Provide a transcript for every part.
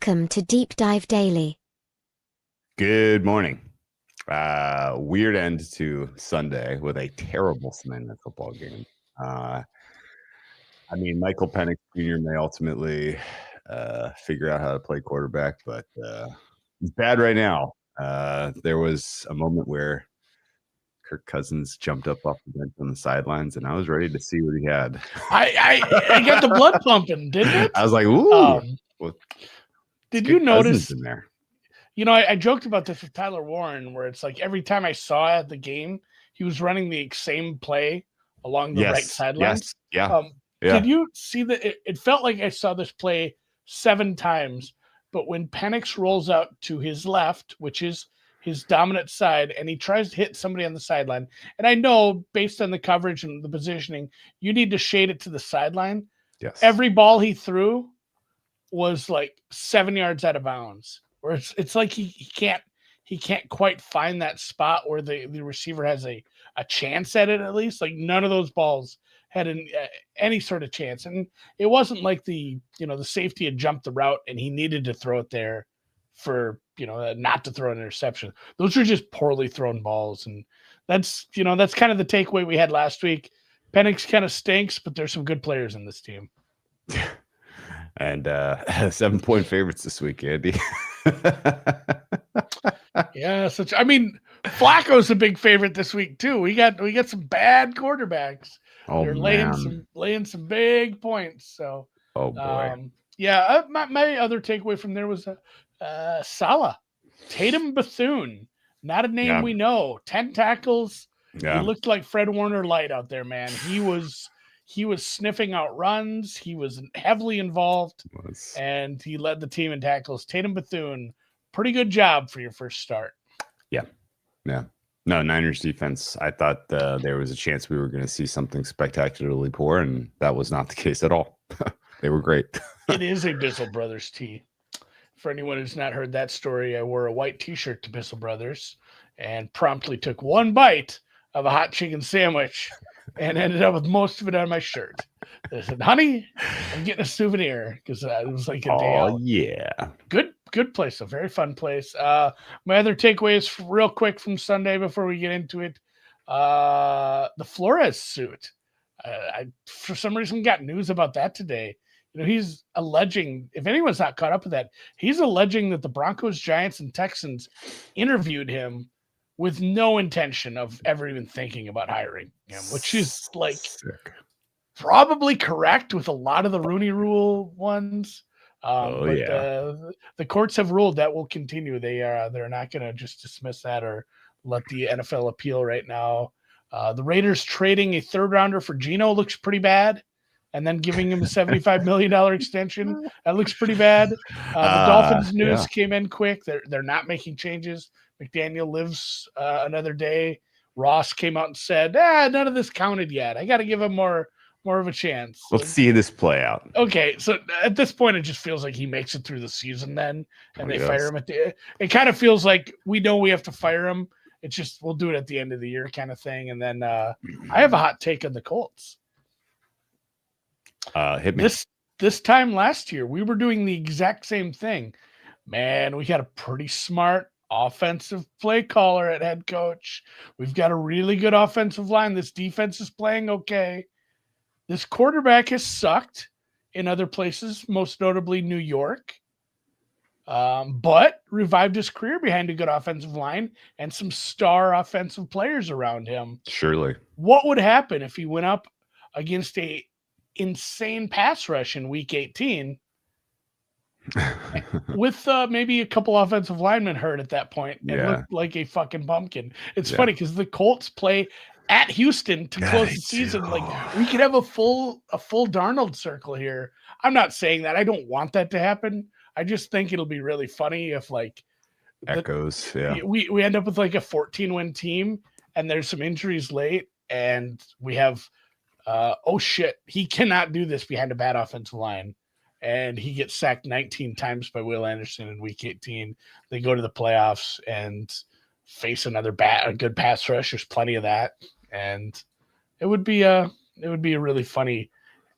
Welcome to Deep Dive Daily. Good morning. Weird end to Sunday with a terrible Sunday night football game. Michael Penix Jr. may ultimately figure out how to play quarterback, but he's bad right now. There was a moment where Kirk Cousins jumped up off the bench on the sidelines, and I was ready to see what he had. I got the blood pumping, didn't it? I was like, ooh. Did you notice? In there? I joked about this with Tyler Warren, where it's like every time I saw at the game, he was running the same play along the right sidelines. Yes. Did you see that? It felt like I saw this play 7 times, but when Penix rolls out to his left, which is his dominant side, and he tries to hit somebody on the sideline, and I know based on the coverage and the positioning, you need to shade it to the sideline. Yes. Every ball he threw was like 7 yards out of bounds. Or it's like he can't quite find that spot where the receiver has a chance at it, at least. Like none of those balls had any sort of chance. And it wasn't like the safety had jumped the route and he needed to throw it there for, not to throw an interception. Those are just poorly thrown balls. And that's kind of the takeaway we had last week. Penix kind of stinks, but there's some good players in this team. And 7-point favorites this week, Andy. Yeah, Flacco's a big favorite this week too. We got some bad quarterbacks. They're laying some big points. So, oh boy, my other takeaway from there was Salah, Tatum Bethune, not a name we know. 10 tackles. Yeah. He looked like Fred Warner light out there, man. He was sniffing out runs. He was heavily involved, and he led the team in tackles. Tatum Bethune, pretty good job for your first start. Yeah. No, Niners defense, I thought there was a chance we were going to see something spectacularly poor, and that was not the case at all. They were great. It is a Bissell Brothers tee. For anyone who's not heard that story, I wore a white T-shirt to Bissell Brothers and promptly took one bite of a hot chicken sandwich and ended up with most of it on my shirt. I said, honey, I'm getting a souvenir because it was like a day out. Oh, yeah. Good place. A very fun place. My other takeaways real quick from Sunday before we get into it. The Flores suit. I, for some reason, got news about that today. He's alleging, if anyone's not caught up with that, he's alleging that the Broncos, Giants, and Texans interviewed him with no intention of ever even thinking about hiring him, which is sick. Probably correct with a lot of the Rooney Rule ones. The courts have ruled that will continue. They're not going to just dismiss that or let the NFL appeal right now. The Raiders trading a 3rd rounder for Geno looks pretty bad, and then giving him a $75 million extension. That looks pretty bad. The Dolphins news came in quick. They're not making changes. McDaniel lives another day. Ross came out and said, none of this counted yet. I got to give him more of a chance. Let's see this play out. Okay, so at this point, it just feels like he makes it through the season then, and they fire him it kind of feels like we know we have to fire him. It's just we'll do it at the end of the year kind of thing. And then I have a hot take on the Colts. Hit me. This time last year, we were doing the exact same thing. Man, we got a pretty smart offensive play caller at head coach. We've got a really good offensive line. This defense is playing okay. This quarterback has sucked in other places, most notably New York, but revived his career behind a good offensive line and some star offensive players around him. Surely. What would happen if he went up against a insane pass rush in Week 18 with maybe a couple offensive linemen hurt at that point and looked like a fucking pumpkin? It's funny because the Colts play at Houston to close the season. Like we could have a full Darnold circle here. I'm not saying that. I don't want that to happen. I just think it'll be really funny if echoes. We end up with like a 14-win team and there's some injuries late and we have he cannot do this behind a bad offensive line. And he gets sacked 19 times by Will Anderson in Week 18. They go to the playoffs and face a good pass rush. There's plenty of that. And it would be a really funny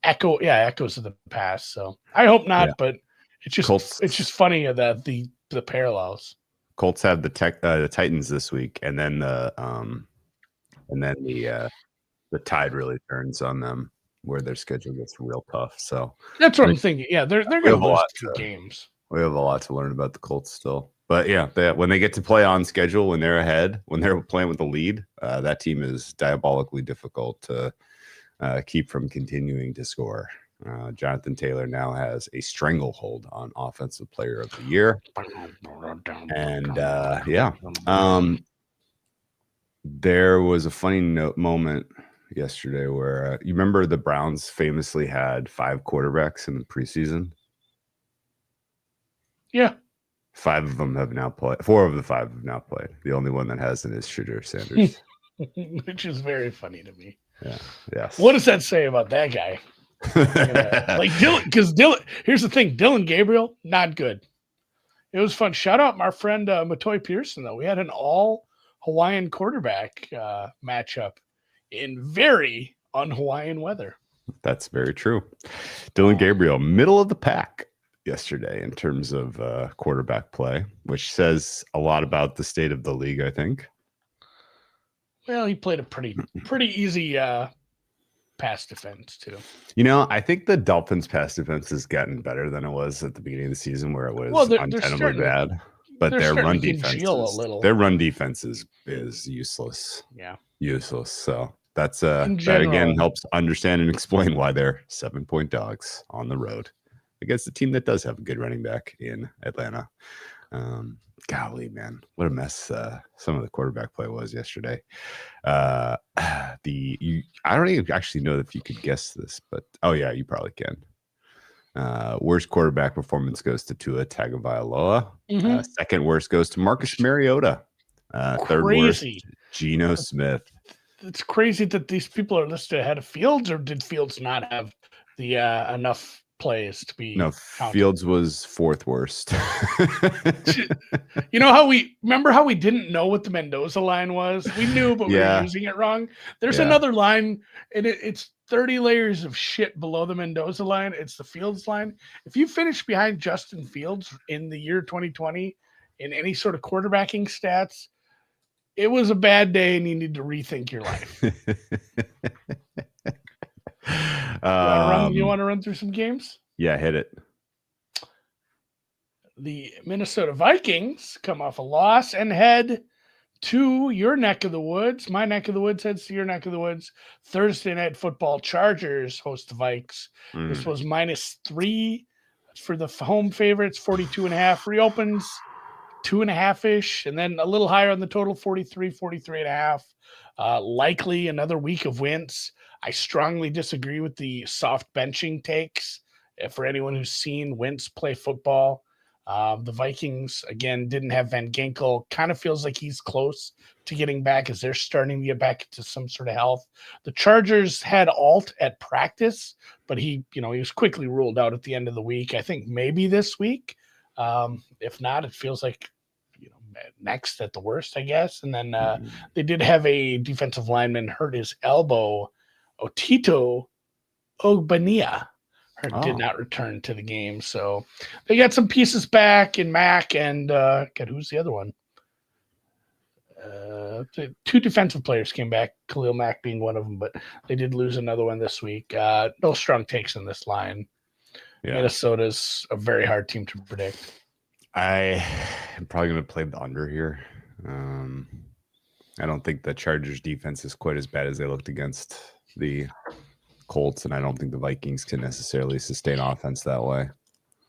echoes of the past. So I hope not, but It's just Colts. it's just funny that the parallels. Colts have the Titans this week, and then the Tide really turns on them, where their schedule gets real tough. So That's what I'm thinking. Yeah, they're we going to have a lose lot 2 games. we have a lot to learn about the Colts still. But yeah, when they get to play on schedule, when they're ahead, when they're playing with the lead, that team is diabolically difficult to keep from continuing to score. Jonathan Taylor now has a stranglehold on Offensive Player of the Year. And there was a funny moment yesterday where you remember the Browns famously had 5 quarterbacks in the preseason. Yeah. 5 of them have now played. 4 of the 5 have now played. The only one that hasn't is Shedeur Sanders. Which is very funny to me. Yeah. Yes. What does that say about that guy? Like Dylan, because here's the thing, Dylan Gabriel, not good. It was fun. Shout out my friend Matoy Pearson, though. We had an all Hawaiian quarterback matchup in very un-Hawaiian weather. That's very true. Dylan Gabriel, middle of the pack yesterday in terms of quarterback play, which says a lot about the state of the league, I think. Well, he played a pretty easy pass defense too. You know, I think the Dolphins' pass defense has gotten better than it was at the beginning of the season, where it was untenably bad. But their run defense is useless. Yeah, useless. So that's that again helps understand and explain why they're 7-point dogs on the road against a team that does have a good running back in Atlanta. Golly, man, what a mess some of the quarterback play was yesterday. I don't even actually know if you could guess this, but oh yeah, you probably can. Worst quarterback performance goes to Tua Tagovailoa. Second worst goes to Marcus Mariota. Third worst, Geno Smith. It's crazy that these people are listed ahead of Fields, or did Fields not have the enough plays to be counted? Fields was 4th worst. You know how we didn't know what the Mendoza line was? We knew, but we were using it wrong. There's another line, and it's 30 layers of shit below the Mendoza line. It's the Fields line. If you finish behind Justin Fields in the year 2020 in any sort of quarterbacking stats, it was a bad day and you need to rethink your life. You want to run through some games? Yeah, hit it. The Minnesota Vikings come off a loss and head to your neck of the woods. My neck of the woods heads to your neck of the woods. Thursday Night Football, Chargers host the Vikes. This was -3 for the home favorites, 42.5. Reopens 2.5-ish, and then a little higher on the total, 43.5. Likely another week of Wentz. I strongly disagree with the soft benching takes. For anyone who's seen Wentz play football, the Vikings, again, didn't have Van Ginkel. Kind of feels like he's close to getting back as they're starting to get back into some sort of health. The Chargers had Alt at practice, but he was quickly ruled out at the end of the week. I think maybe this week. If not, it feels like next at the worst, I guess. And then they did have a defensive lineman hurt his elbow. Otito Ogbania did not return to the game. So they got some pieces back in Mack and who's the other one? 2 defensive players came back, Khalil Mack being one of them, but they did lose another one this week. No strong takes in this line. Yeah. Minnesota's a very hard team to predict. I am probably going to play the under here. I don't think the Chargers defense is quite as bad as they looked against the Colts, and I don't think the Vikings can necessarily sustain offense that way.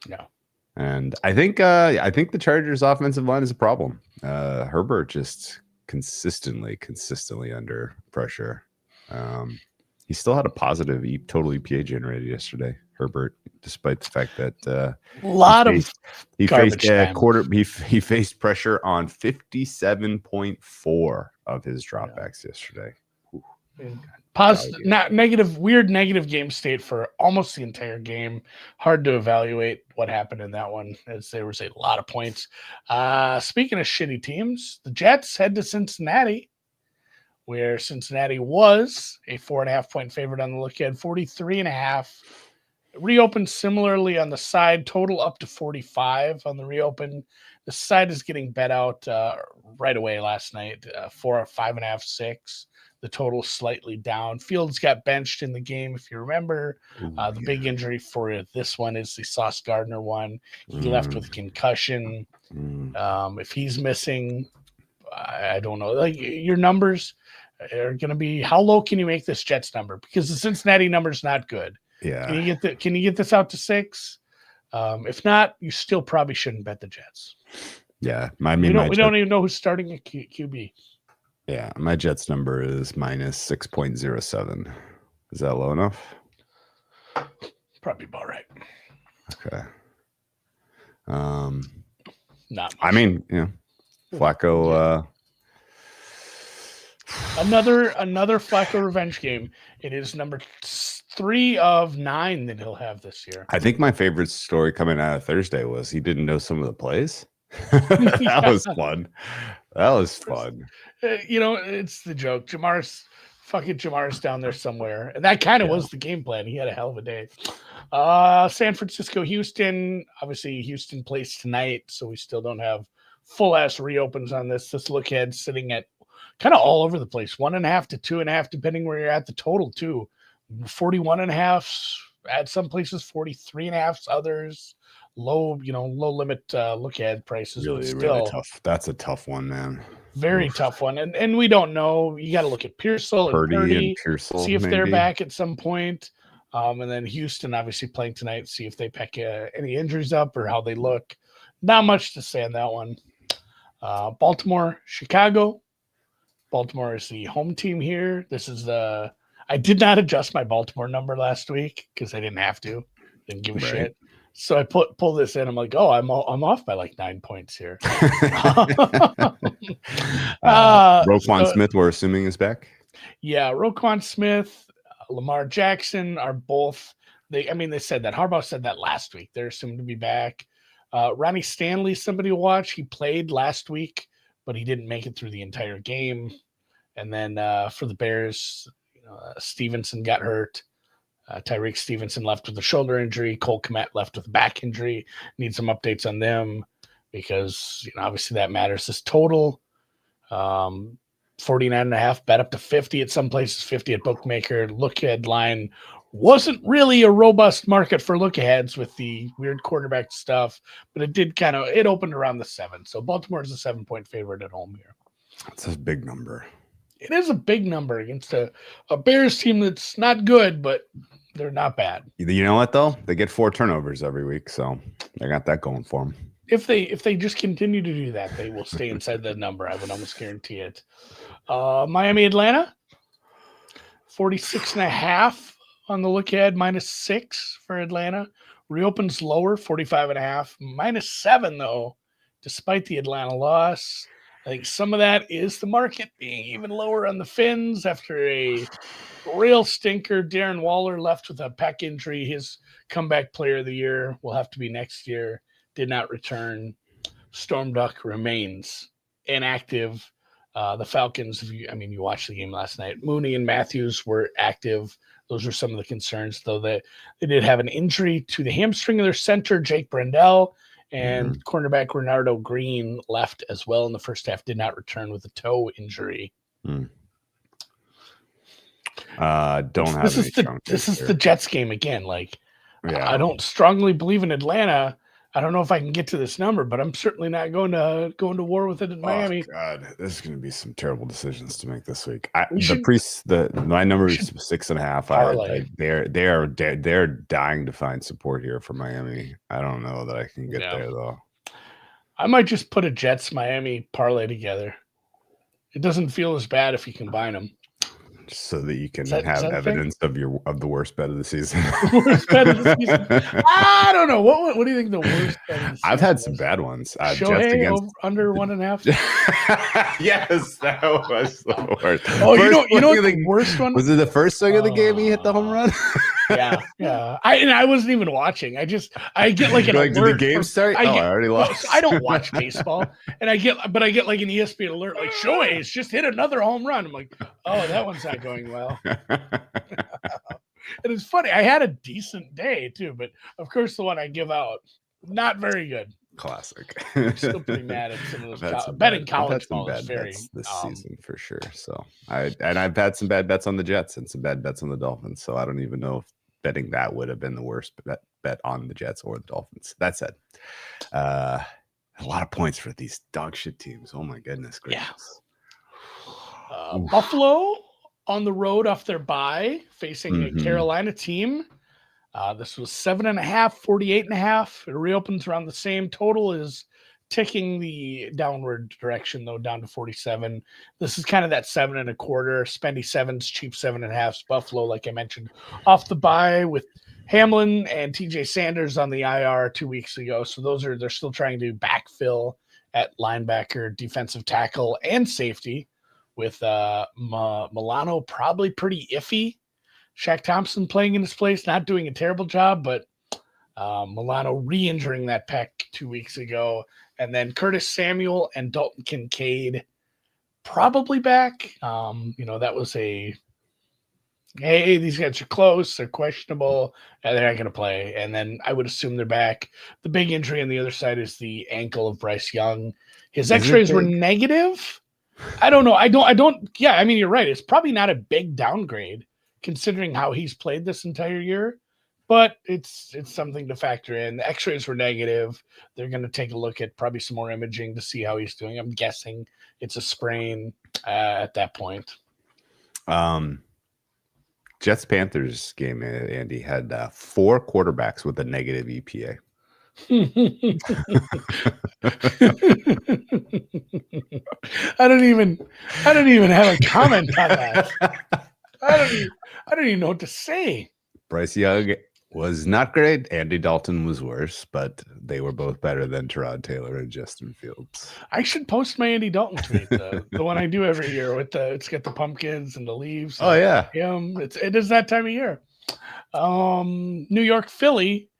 No. And I think the Chargers offensive line is a problem. Herbert just consistently under pressure. He still had a positive total EPA generated yesterday, Herbert, despite the fact that he faced pressure on 57.4 of his dropbacks yesterday. Positive, not negative, weird negative game state for almost the entire game. Hard to evaluate what happened in that one, as there was a lot of points. Speaking of shitty teams, the Jets head to Cincinnati, where Cincinnati was a 4.5-point favorite on the look ahead, 43.5. Reopened similarly on the side, total up to 45 on the reopen. The side is getting bet out right away last night, 4, 5.5, 6. The total slightly down. Fields got benched in the game, if you remember. The big injury for this one is the Sauce Gardner one. He left with concussion. If he's missing, I don't know. Like, your numbers are going to be, how low can you make this Jets number? Because the Cincinnati number is not good. Yeah. Can you get this out to 6? If not, you still probably shouldn't bet the Jets. Yeah. We don't even know who's starting at QB. Yeah, my Jets number is minus 6.07. Is that low enough? Probably about right. Okay. Not much. I mean, Flacco. Another Flacco revenge game. It is number 3 of 9 that he'll have this year. I think my favorite story coming out of Thursday was he didn't know some of the plays. That was fun. That was fun. It's the joke. Jamar's down there somewhere. And that kind of was the game plan. He had a hell of a day. San Francisco, Houston. Obviously, Houston plays tonight, so we still don't have full-ass reopens on this. This look ahead sitting at kind of all over the place. 1.5 to 2.5, depending where you're at. The total, too. 41.5, at some places 43.5, others. Low limit look ahead prices. Really tough. That's a tough one, man. Very tough one. And we don't know. You got to look at Pearsall and Purdy, see if they're back at some point. And then Houston obviously playing tonight, see if they pick any injuries up or how they look. Not much to say on that one. Baltimore, Chicago. Baltimore is the home team here. I did not adjust my Baltimore number last week because I didn't have to. Didn't give a shit. So I pull this in. I'm like, oh, I'm off by like 9 points here. Roquan Smith, we're assuming, is back. Yeah, Roquan Smith, Lamar Jackson are both. They said that. Harbaugh said that last week. They're assumed to be back. Ronnie Stanley, somebody to watch. He played last week, but he didn't make it through the entire game. And then for the Bears, Stevenson got hurt. Tyreek Stevenson left with a shoulder injury. Cole Kmet left with a back injury. Need some updates on them because obviously that matters. This total 49.5, bet up to 50 at some places, 50 at bookmaker. Look ahead line wasn't really a robust market for look aheads with the weird quarterback stuff, but it opened around the 7. So Baltimore is a 7-point favorite at home here. That's a big number. It is a big number against a Bears team that's not good, but they're not bad. You know what, though? They get 4 turnovers every week, so they got that going for them. If they just continue to do that, they will stay inside that number. I would almost guarantee it. Miami, Atlanta, 46.5 on the look ahead, -6 for Atlanta. Reopens lower, 45.5, -7 though, despite the Atlanta loss. I think some of that is the market being even lower on the Fins after a real stinker. Darren Waller left with a pec injury. His comeback player of the year will have to be next year. Did not return. Storm Duck remains inactive. The Falcons, you watched the game last night. Mooney and Matthews were active. Those are some of the concerns, though. They did have an injury to the hamstring of their center, Jake Brendel. And cornerback Renardo Green left as well in the first half, did not return with a toe injury. Don't have this is the Jets game again. I don't strongly believe in Atlanta. I don't know if I can get to this number, but I'm certainly not going to war with it in Miami. God, there's going to be some terrible decisions to make this week. My number is 6.5. They're dying to find support here for Miami. I don't know that I can get there though. I might just put a Jets Miami parlay together. It doesn't feel as bad if you combine them. So that you can have evidence of the worst bet of the season. Worst bet of the season. I don't know. What do you think the worst bet of the season I've had some bad ones. Shohei under 1.5. Yes, that was the worst. Oh, you know what the worst one was? It the first swing of the game he hit the home run? Yeah. I wasn't even watching. I get like an alert. Did the game start? I already lost. I don't watch baseball, and I get like an ESPN alert, like Shohei's just hit another home run. I'm like, oh, that one's not going well. And it's funny. I had a decent day too, but of course the one I give out, not very good. Classic. I'm still pretty mad at some of I've had those. some Betting bad- I've had college some ball is bad very bets this season for sure. So I've had some bad bets on the Jets and some bad bets on the Dolphins. So I don't even know if betting that would have been the worst bet on the Jets or the Dolphins. That said, a lot of points for these dog shit teams. Oh my goodness gracious. Yeah. Buffalo on the road off their bye, facing a Carolina team. This was 7.5, 48.5. It reopens around the same. Total is ticking the downward direction, though, down to 47. This is kind of that 7.25. Spendy sevens, cheap 7.5s. Buffalo, like I mentioned, off the bye with Hamlin and TJ Sanders on the IR 2 weeks ago. So they're still trying to backfill at linebacker, defensive tackle, and safety with Milano probably pretty iffy. Shaq Thompson playing in his place, not doing a terrible job, but Milano re-injuring that pec 2 weeks ago. And then Curtis Samuel and Dalton Kincaid probably back. That was hey, these guys are close. They're questionable. And they're not going to play. And then I would assume they're back. The big injury on the other side is the ankle of Bryce Young. His x-rays were negative. I don't know. Yeah, I mean, you're right. It's probably not a big downgrade considering how he's played this entire year, but it's something to factor in. The x-rays were negative. They're going to take a look at probably some more imaging to see how he's doing. I'm guessing it's a sprain at that point. Jets Panthers game, Andy, had 4 quarterbacks with a negative EPA. I don't even have a comment on that. I don't even know what to say. Bryce Young was not great. Andy Dalton was worse, but they were both better than Tyrod Taylor and Justin Fields. I should post my Andy Dalton tweet, the one I do every year with it's got the pumpkins and the leaves. Oh yeah, it is that time of year. New York, Philly.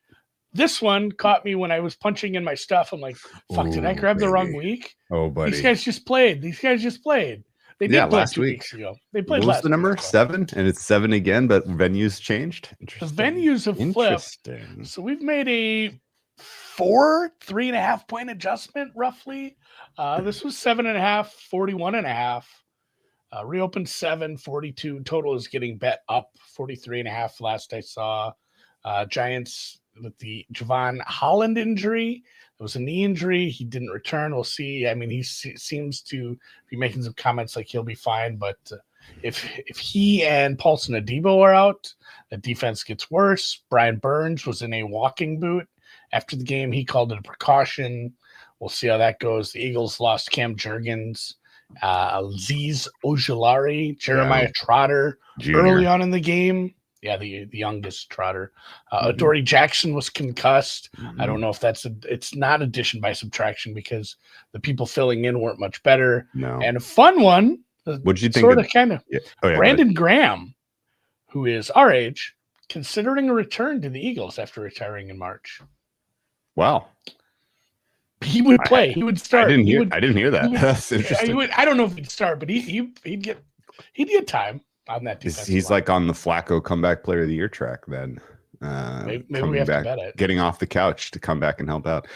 This one caught me when I was punching in my stuff. I'm like, fuck, did I grab the wrong week? Oh, buddy. These guys just played. They did play last 2 week. weeks ago. They played what was last the number? week, 7? And it's 7 again, but venues changed? The venues have flipped. So we've made a 3.5 point adjustment, roughly. This was 7.5, 41.5. Reopened 7, 42. Total is getting bet up 43.5 last I saw. Giants with the Javon Holland injury. It was a knee injury. He didn't return. We'll see. I mean, he seems to be making some comments like he'll be fine. But if he and Paulson Adebo are out, the defense gets worse. Brian Burns was in a walking boot after the game. He called it a precaution. We'll see how that goes. The Eagles lost Cam Jurgens, Aziz Ojulari, Jeremiah Trotter early on in the game. Yeah, the youngest Trotter. Adoree Jackson was concussed. I don't know if it's not addition by subtraction because the people filling in weren't much better. No. And a fun one. What did you think? Sort of, kind of. Yeah. Oh, yeah, Brandon Graham, who is our age, considering a return to the Eagles after retiring in March. Wow. He would play. He would start. I didn't hear that. That's interesting. I don't know if he'd start, but he'd get time on that defense. He's like on the Flacco comeback player of the year track then. Maybe we have back, to bet it. Getting off the couch to come back and help out.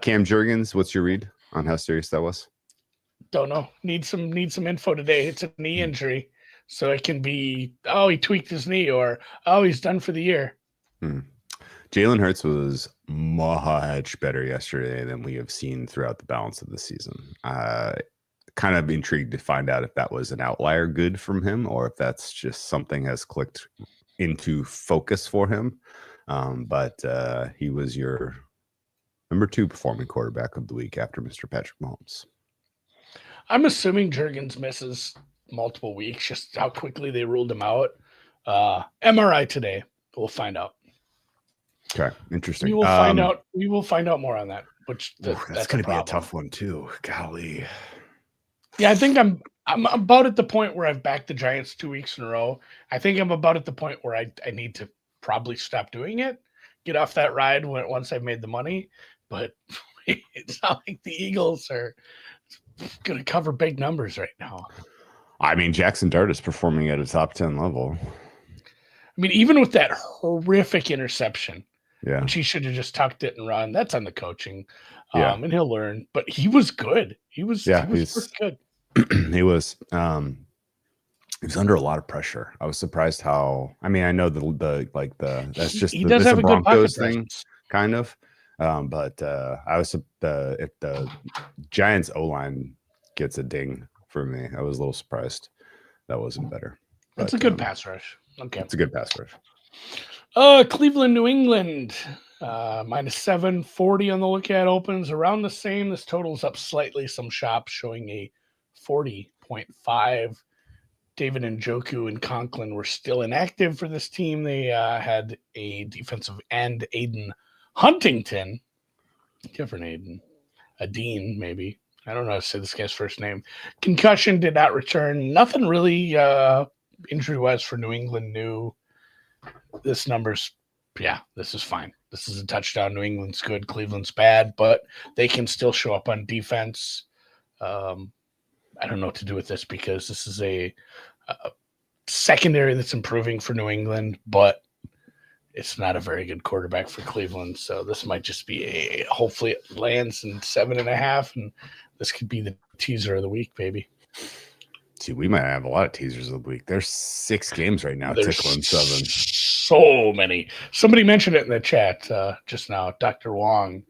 Cam Jurgens, what's your read on how serious that was? Don't know. Need some info today. It's a knee injury. So it can be, he tweaked his knee, or he's done for the year. Jalen Hurts was much better yesterday than we have seen throughout the balance of the season. Kind of intrigued to find out if that was an outlier good from him or if that's just something has clicked into focus for him. But he was your number 2 performing quarterback of the week after Mr. Patrick Mahomes. I'm assuming Jurgens misses multiple weeks, just how quickly they ruled him out. MRI today. We'll find out. Okay, interesting. We will find out. We will find out more on that. That's going to be a tough one too. Golly. Yeah, I think I'm about at the point where I've backed the Giants 2 weeks in a row. I think I'm about at the point where I need to probably stop doing it, get off that ride once I've made the money. But it's not like the Eagles are going to cover big numbers right now. I mean, Jackson Dart is performing at a top 10 level. I mean, even with that horrific interception, Yeah. which he should have just tucked it and run, that's on the coaching. Yeah. And he'll learn. But he was good. He was pretty good. He was under a lot of pressure. I was surprised how. I mean, I know that's just he does have a good pocket thing, kind of. But I was if the Giants O-line gets a ding for me, I was a little surprised that wasn't better. That's a good pass rush. Okay, it's a good pass rush. Cleveland, New England, -7, 40 on the look at opens around the same. This total's up slightly. Some shops showing a 40.5. David Njoku and Conklin were still inactive for this team. They had a defensive end, Aiden Huntington, different Aiden, a Dean maybe. I don't know how to say this guy's first name. Concussion, did not return. Nothing really injury-wise for New England new. This number's, this is fine. This is a touchdown. New England's good. Cleveland's bad, but they can still show up on defense. I don't know what to do with this because this is a secondary that's improving for New England, but it's not a very good quarterback for Cleveland. So this might just be hopefully it lands in 7.5, and this could be the teaser of the week, baby. See, we might have a lot of teasers of the week. There's 6 games right now. There's tickling 7. So many. Somebody mentioned it in the chat just now. Dr. Wong,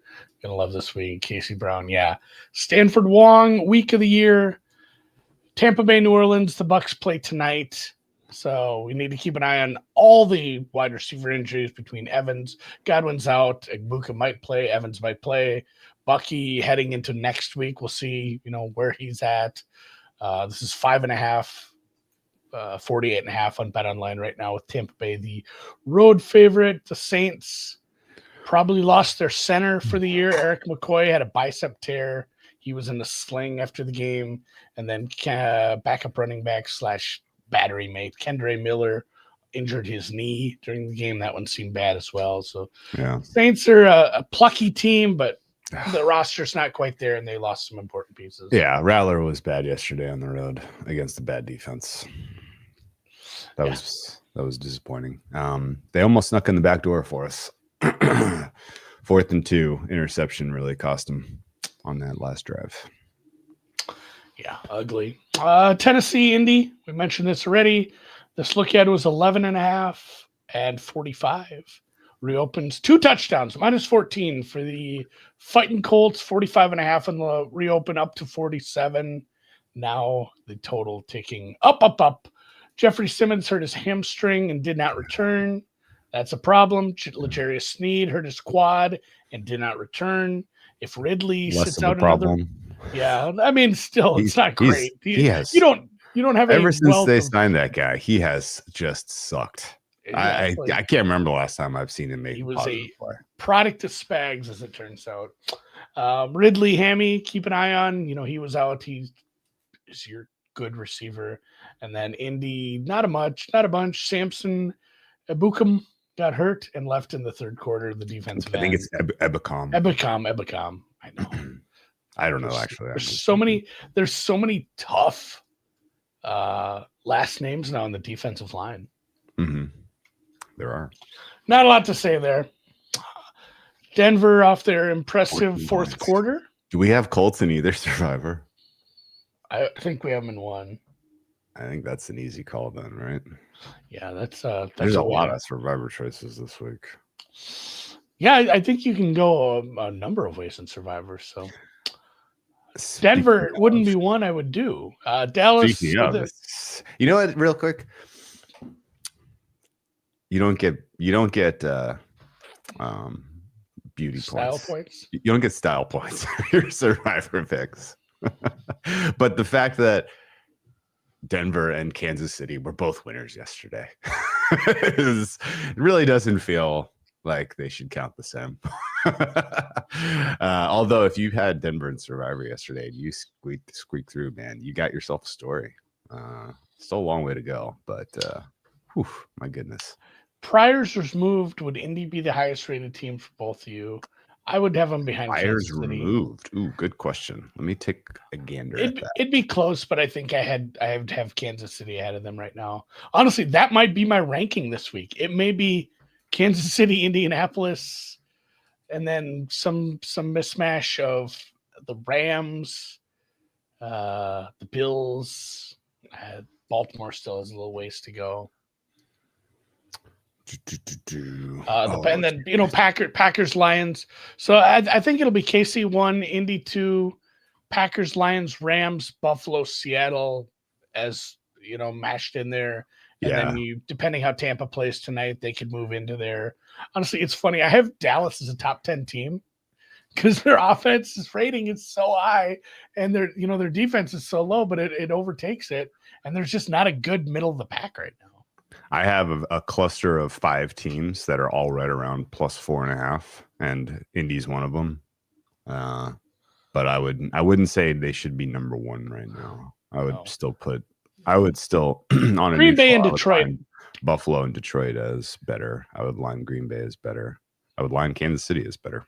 gonna love this week. Casey Brown, yeah. Stanford Wong, week of the year. Tampa Bay, New Orleans. The Bucks play tonight, so we need to keep an eye on all the wide receiver injuries between Evans. Godwin's out. Igbuka might play. Evans might play. Bucky heading into next week. We'll see, where he's at. This is 5.5, 48.5 on BetOnline right now with Tampa Bay, the road favorite. The Saints probably lost their center for the year. Eric McCoy had a bicep tear. He was in the sling after the game. And then backup running back / battery mate Kendre Miller injured his knee during the game. That one seemed bad as well. So Saints are a plucky team, but the roster's not quite there, and they lost some important pieces. Yeah, Rattler was bad yesterday on the road against a bad defense. That was disappointing. They almost snuck in the back door for us. 4th and 2 interception really cost them on that last drive. Yeah, ugly. Tennessee, Indy. We mentioned this already. This look at was 11.5 and 45. Reopens 2 touchdowns, -14 for the Fighting Colts, 45.5 on the reopen, up to 47. Now the total ticking up. Jeffrey Simmons hurt his hamstring and did not return. That's a problem. L'Jarius Sneed hurt his quad and did not return. If Ridley sits out another, I mean, still, it's not great. He has. You don't have ever since they signed that guy, he has just sucked. Exactly. I can't remember the last time I've seen him make. He was a product of Spags, as it turns out. Ridley Hammy, keep an eye on. He was out. He is your good receiver. And then Indy, not a bunch. Samson Ebukam got hurt and left in the third quarter. The defensive end. I think it's Ebukam. Ebukam. I know. I don't know actually. There's so many tough last names now on the defensive line. Mm-hmm. There are. Not a lot to say there. Denver off their impressive fourth quarter. Do we have Colts in either survivor? I think we have them in one. I think that's an easy call then, right? Yeah, that's there's a lot of survivor choices this week. Yeah, I think you can go a number of ways in survivor. So Denver wouldn't be one I would do. Dallas. You know what? Real quick. You don't get beauty style points. You don't get style points for your survivor picks. But the fact that Denver and Kansas City were both winners yesterday it really doesn't feel like they should count the same. Although if you had Denver and Survivor yesterday and you squeaked through, man, you got yourself a story. Still a long way to go, but my goodness. Priors was moved. Would Indy be the highest rated team for both of you? I would have them behind Flyers Kansas City. removed. Ooh, good question. Let me take a gander at that. It'd be close, but I think I have to have Kansas City ahead of them right now. Honestly, that might be my ranking this week. It may be Kansas City, Indianapolis, and then some mismatch of the Rams, the Bills. Baltimore still has a little ways to go. And then Packers Lions. So I think it'll be KC 1, Indy 2, Packers Lions, Rams, Buffalo, Seattle as mashed in there. And then depending how Tampa plays tonight, they could move into there. Honestly, it's funny. I have Dallas as a top 10 team because their offense rating is so high and their defense is so low, but it overtakes it. And there's just not a good middle of the pack right now. I have a cluster of 5 teams that are all right around +4.5, and Indy's one of them. But I wouldn't say they should be number 1 right now. I would still on a Green Bay and neutral, Detroit. Buffalo and Detroit as better. I would line Green Bay as better. I would line Kansas City as better.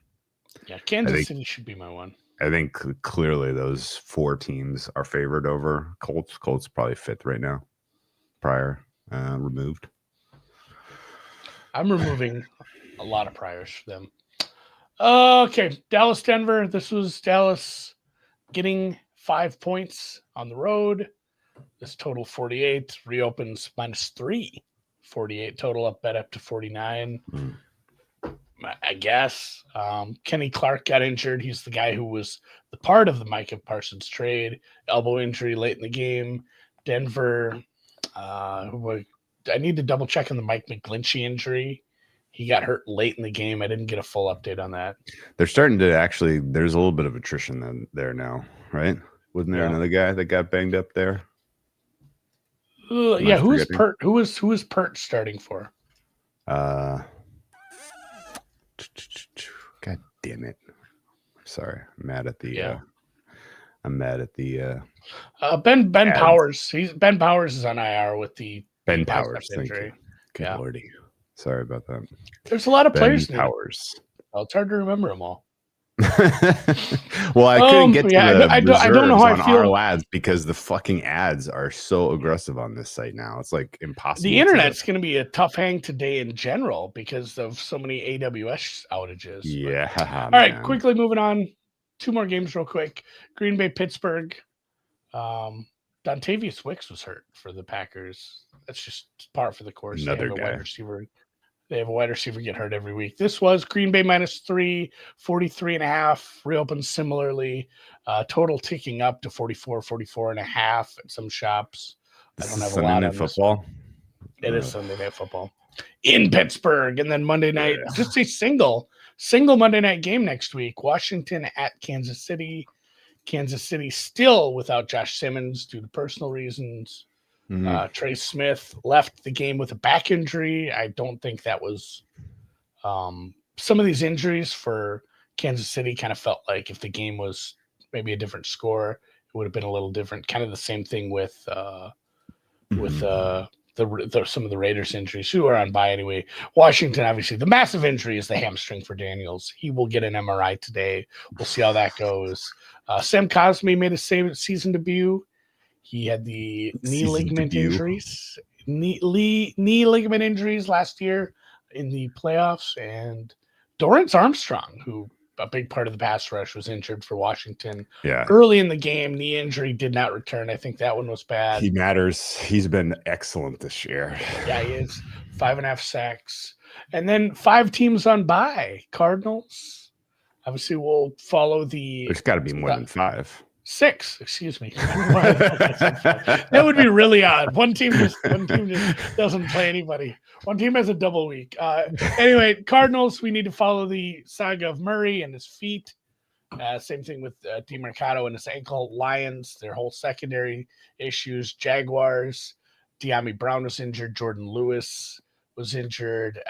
Yeah, Kansas City should be my one. I think clearly those 4 teams are favored over Colts. Colts probably 5th right now. Prior removed. I'm removing a lot of priors for them. Okay, Dallas, Denver. This was Dallas getting 5 points on the road. This total 48 reopens -3. 48 total up to 49. I guess Kenny Clark got injured. He's the guy who was the part of the Micah Parsons trade. Elbow injury late in the game. Denver. I need to double check on the Mike McGlinchey injury. He got hurt late in the game. I didn't get a full update on that. They're starting to there's a little bit of attrition there now, right? Wasn't there another guy that got banged up there? Who was Pert? Who was Pert starting for? God damn it! Sorry, I'm mad at the. Ben Powers. Ben Powers is on IR with the Ben Powers injury. Good lordy. Sorry about that. There's a lot of players. Powers. Oh, it's hard to remember them all. Well, I couldn't get to the I don't know how on I feel. our ads because the fucking ads are so aggressive on this site now. It's like impossible. The internet's going to be a tough hang today in general because of so many AWS outages. Yeah. All right, quickly moving on. 2 more games real quick. Green Bay, Pittsburgh. Dontavius Wicks was hurt for the Packers. That's just par for the course. Another guy. They have a wide receiver get hurt every week. This was Green Bay -3, 43.5. Reopened similarly. Total ticking up to 44, 44.5 at some shops. I don't have a lot on football. It is Sunday Night Football in Pittsburgh, and then Monday night. Just a single Monday night game next week. Washington at Kansas City. Kansas City still without Josh Simmons due to personal reasons. Trey Smith left the game with a back injury. I don't think that was some of these injuries for Kansas City kind of felt like if the game was maybe a different score, it would have been a little different. Kind of the same thing with some of the Raiders injuries who are on bye anyway. Washington, obviously, the massive injury is the hamstring for Daniels. He will get an MRI today. We'll see how that goes. Sam Cosmi made a season debut. He had the knee ligament injuries last year in the playoffs. And Dorrance Armstrong, who a big part of the pass rush, was injured for Washington. Yeah. Early in the game, knee injury did not return. I think that one was bad. He matters. He's been excellent this year. Yeah, he is. 5.5 sacks. And then 5 teams on bye. Cardinals. Obviously, we'll follow the... There's got to be more than 5. 6, excuse me. That would be really odd. One team just doesn't play anybody. One team has a double week. Anyway, Cardinals, we need to follow the saga of Murray and his feet. Same thing with DeMarcado and his ankle. Lions, their whole secondary issues. Jaguars, De'Ami Brown was injured. Jordan Lewis was injured.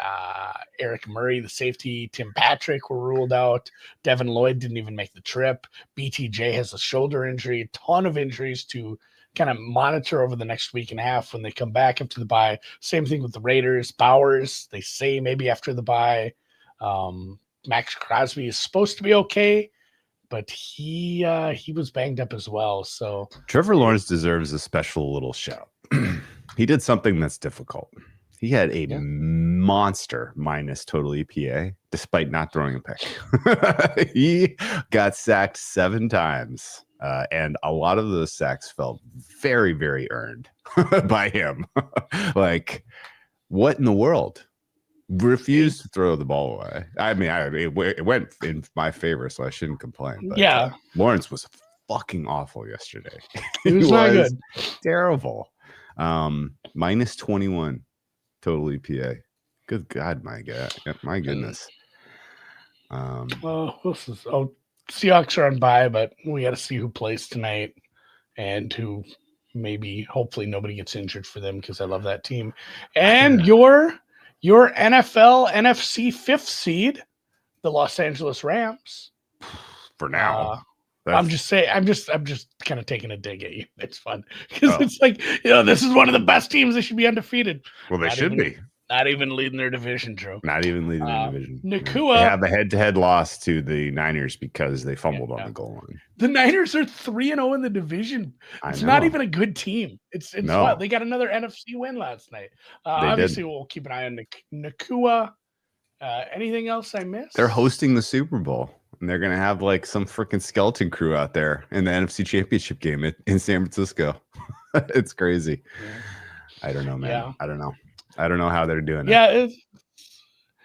Eric Murray, the safety, Tim Patrick were ruled out. Devin Lloyd didn't even make the trip. BTJ has a shoulder injury. A ton of injuries to kind of monitor over the next week and a half when they come back after the bye. Same thing with the Raiders. Bowers, they say maybe after the bye. Max Crosby is supposed to be okay, but he was banged up as well. So Trevor Lawrence deserves a special little shout. He did something that's difficult. He had a monster minus total EPA despite not throwing a pick. He got sacked 7 times, and a lot of those sacks felt very, very earned by him. Like, what in the world? Refused to throw the ball away. I mean, it went in my favor, so I shouldn't complain. But yeah, Lawrence was fucking awful yesterday. it was not good. Terrible. Minus 21 total EPA. Good God, my goodness. Seahawks are on bye, but we got to see who plays tonight and who maybe, hopefully, nobody gets injured for them because I love that team. And your NFL NFC 5th seed, the Los Angeles Rams. For now. I'm just kind of taking a dig at you. It's fun because it's like, this is one of the best teams. They should be undefeated. Well, they should be. Not even leading their division, Drew. Not even leading their division. Nakua. They have a head-to-head loss to the Niners because they fumbled on the goal line. The Niners are 3-0 in the division. It's not even a good team. It's what? They got another NFC win last night. Obviously, we'll keep an eye on Nakua. Anything else I missed? They're hosting the Super Bowl, and they're going to have like some freaking skeleton crew out there in the NFC Championship game in San Francisco. It's crazy. Yeah. I don't know, man. Yeah. I don't know how they're doing it. Yeah,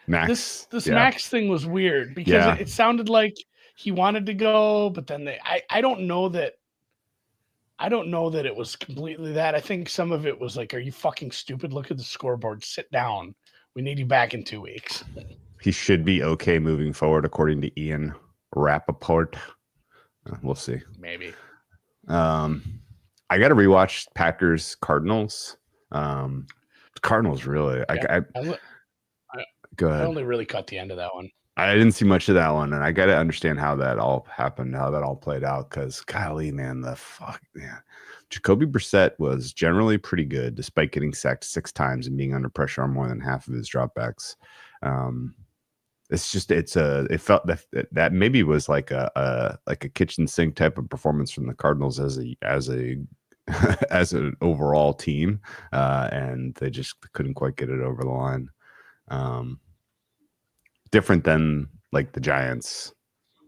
Max. This Max thing was weird because it sounded like he wanted to go, but then I don't know that it was completely that. I think some of it was like, are you fucking stupid? Look at the scoreboard. Sit down. We need you back in 2 weeks. He should be okay moving forward, according to Ian Rappaport. We'll see. Maybe. I got to rewatch Packers Cardinals. Cardinals really. Go ahead. I only really caught the end of that one. I didn't see much of that one, and I got to understand how that all happened, how that all played out. Because golly, man, Jacoby Brissett was generally pretty good, despite getting sacked 6 times and being under pressure on more than half of his dropbacks. It felt that maybe was like a kitchen sink type of performance from the Cardinals as an overall team, and they just couldn't quite get it over the line. Different than like the Giants.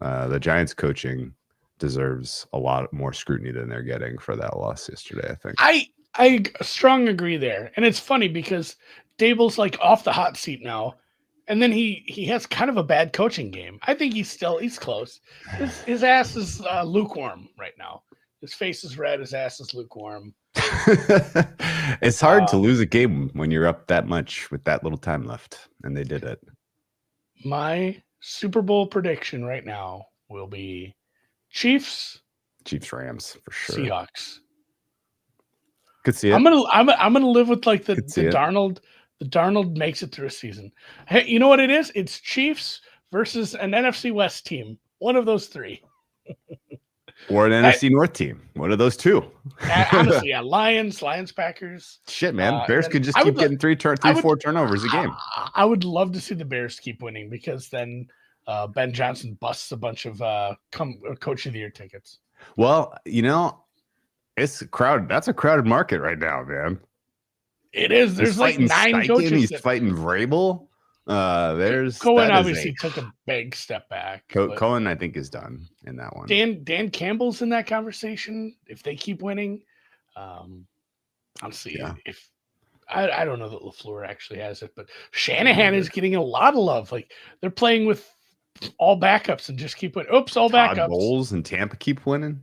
The Giants coaching deserves a lot more scrutiny than they're getting for that loss yesterday, I think. I strong agree there. And it's funny because Dable's like off the hot seat now, and then he has kind of a bad coaching game. I think he's close. His ass is lukewarm right now. His face is red. His ass is lukewarm. It's hard to lose a game when you're up that much with that little time left, and they did it. My Super Bowl prediction right now will be Chiefs, Rams for sure. Seahawks. Could see it. I'm gonna live with like the Darnold. The Darnold makes it through a season. Hey, you know what it is? It's Chiefs versus an NFC West team. One of those 3. Or an NFC North team. One of those 2. Honestly, yeah. Lions, Packers. Shit, man. Bears could just keep getting 4 turnovers a game. I would love to see the Bears keep winning because then Ben Johnson busts a bunch of Coach of the Year tickets. Well, it's crowded. That's a crowded market right now, man. It is. There's like 9 Steichen, coaches. He's fighting Vrabel. Cohen obviously took a big step back. Cohen, I think, is done in that one. Dan Campbell's in that conversation. If they keep winning, honestly, if I don't know that LaFleur actually has it, but Shanahan is getting a lot of love. Like they're playing with all backups and just keep winning. Oops, all backups. Todd Bowles and Tampa keep winning.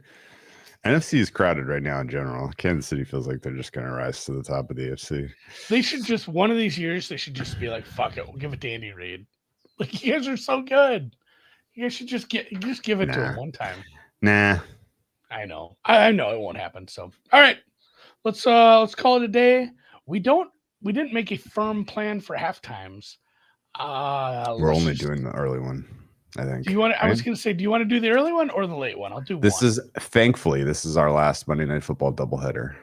NFC is crowded right now in general. Kansas City feels like they're just going to rise to the top of the AFC. They should just, one of these years, they should just be like, fuck it, we'll give it to Andy Reid. Like, you guys are so good. You guys should just give it to him one time. Nah. I know. I know it won't happen. So, all right. Let's call it a day. We didn't make a firm plan for half times. We're only doing the early one, I think. I was going to say, do you want to do the early one or the late one? I'll do this one. Thankfully, this is our last Monday Night Football doubleheader.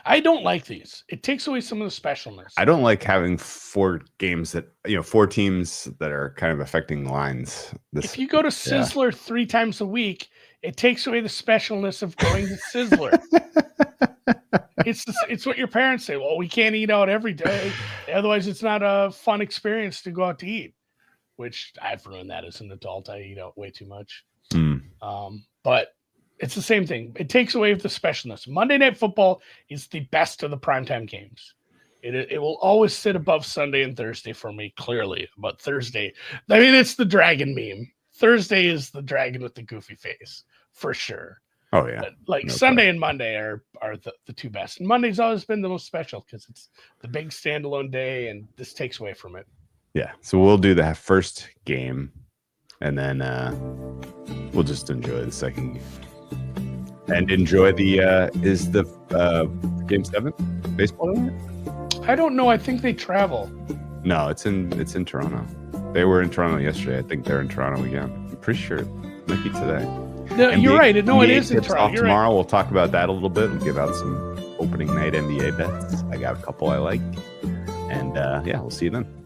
I don't like these. It takes away some of the specialness. I don't like having 4 games that 4 teams that are kind of affecting lines. If you go to Sizzler 3 times a week, it takes away the specialness of going to Sizzler. It's what your parents say. Well, we can't eat out every day, otherwise it's not a fun experience to go out to eat. Which I've ruined that as an adult. I eat out way too much. But it's the same thing. It takes away the specialness. Monday Night Football is the best of the primetime games. It will always sit above Sunday and Thursday for me, clearly. But Thursday, I mean, it's the dragon meme. Thursday is the dragon with the goofy face, for sure. Oh, yeah. But like Sunday and Monday are the 2 best. And Monday's always been the most special because it's the big standalone day, and this takes away from it. Yeah. So we'll do the first game, and then we'll just enjoy the second game. And enjoy is the game 7 baseball in there? I don't know. I think they travel. No, it's in Toronto. They were in Toronto yesterday. I think they're in Toronto again. I'm pretty sure it might be today. No, you're right. No, it is in Toronto. You're tomorrow. Right. We'll talk about that a little bit and give out some opening night NBA bets. I got a couple I like. And we'll see you then.